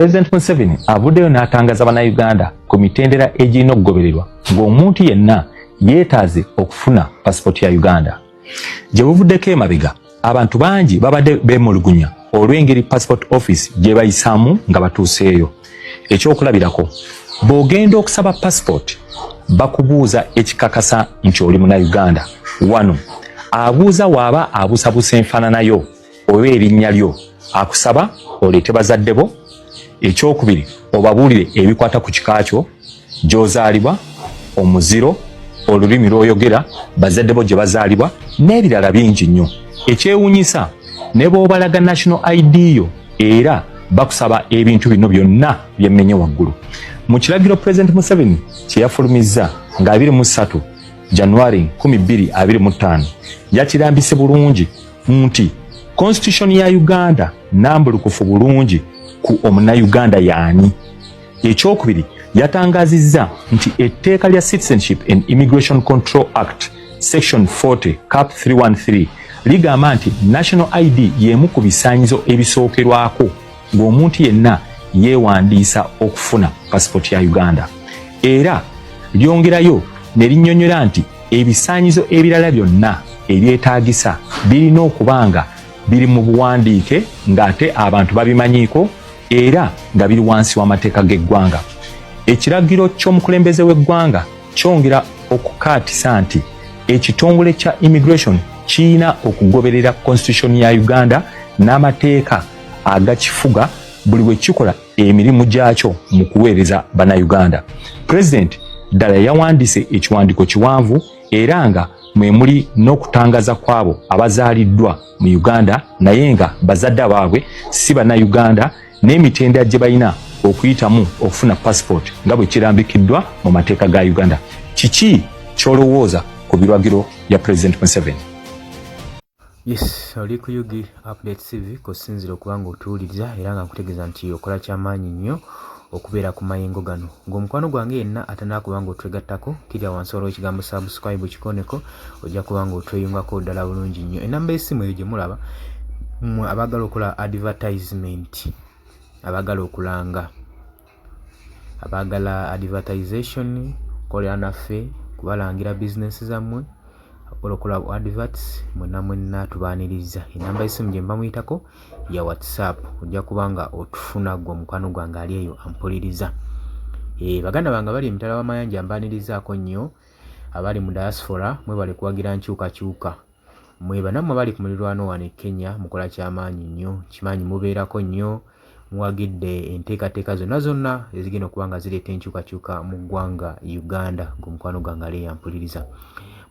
President Museveni avuddeyo n'atangaza bannayuganda ku mitendera egirina okugobererwa ng'omuntu yenna yeetaaze okufuna pasipoti ya Uganda. Gye buvuddeko emabega, abantu bangi babadde beemulugunya olw'engeri passport office gye bayisaamu nga batuuseeyo. Ekyokulabirako, bw'ogenda okusaba passport bakubuuza ekikakasa nti oli munnayuganda. Wano abuuza waaba abuusabuusa enfaananayo oba erinnya lyo, akusaba oleete bazadde bo. Ekyokubiri, obabuulire ebikwata ku kika kyo, gy'ozaalibwa, omuziro, olulimi lw'oyogera, bazadde bo gye bazaalibwa, n'ebirala bingi nnyo. Ekyewuunyisa, ne bw'obalaga national ID yo era bakusaba ebintu bino byonna byemmenye waggulu. Mu kiragiro President Museveni kye yafulumizza nga 23 January 2025 yakirambise bulungi nti Constitution ya Uganda nambulukufu bulungi ku omunnayuganda yaani. Ekyokubiri, yatangazizza nti etteeka lya Citizenship and Immigration Control Act Section 40 Cap 313 ligamba nti National ID y'emu ku bisaanyizo ebisookerwako ng'omuntu yenna yeewandiisa okufuna pasipoti ya Uganda. Era lyongerayo ne linnyonnyola nti ebisaanyizo ebirala byonna ebyetaagisa birina okuba nga biri mu buwandiike ng'ate abantu babimanyiiko era nga biri wansi w'amateeka g'eggwanga. Ekiragiro ky'omukulembeze w'eggwanga kyongera okukaatisa nti ekitongole kya immigration kiyina okugoberera Constitution ya Uganda n'amateeka agakifuga buli bwe kikola emirimu gyakyo mu kuweereza bannayuganda. President ddala yawandiise ekiwandiiko kiwanvu era nga mwe muli n'okutangaza kw'abo abazaaliddwa mu Uganda naye nga bazadde baabwe si bannayuganda n'emitendera gye balina okuyitamu okufuna passport nga bwe kirambikiddwa mu mateeka ga Uganda. Kiki ky'olowooza ku biragiro bya President Museveni? Yes, oli ku Yugi Update TV kusinzira okuba ng'otuwuliriza era nga nkutegeeza nti okola kyamaanyi nnyo okubeera ku mayengo gano. Ng'omukwano gwange yenna atanaakuba ng'otwegattako kirya wansi waliwo ekigambo subscribe kikoneko ojja kuba ng'otweyungako ddala bulungi nnyo. Enamba y'essimu eyo gye mulaba abaagala okola advertisement, abaagala okulanga, abaagala advertisation kolera naffe kubalangira bizinesi zammwe olokola adverts mwenna tubaaniriza. Enamba y'essimu gye mba muyitako ya WhatsApp ojja kuba nga otufuna gwe omukwano gwange ali eyo ampuliriza. Baganda bange bali emitala w'amayanja mbaanirizaako nnyo, abali mu diaspora mwebale kuwagira nkyukakyuka, mweba nammwe bali ku mulirwano wano e Kenya mukola kyamaanyi nnyo, kimanyi mubeerako nnyo, muwagidde enteekateeka zonna ezigenda okuba nga zireeta enkyukakyuka mu ggwanga Uganda ng'omukwano gwange ali eyo ampuliriza.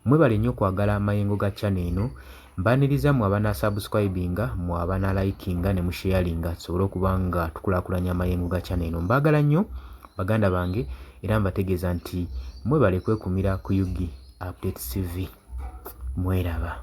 Mwebale nnyo kwagala amayengo ga channel eno, mbaaniriza mu abana subscribinga mu abana likinga ne musharinga tusobole okuba nga tukulaakulanya amayengo ga channel eno. Mbaagala nnyo baganda bange era mbategeeza nti mwebale kwekumira ku Yugi Update TV. Mweraba.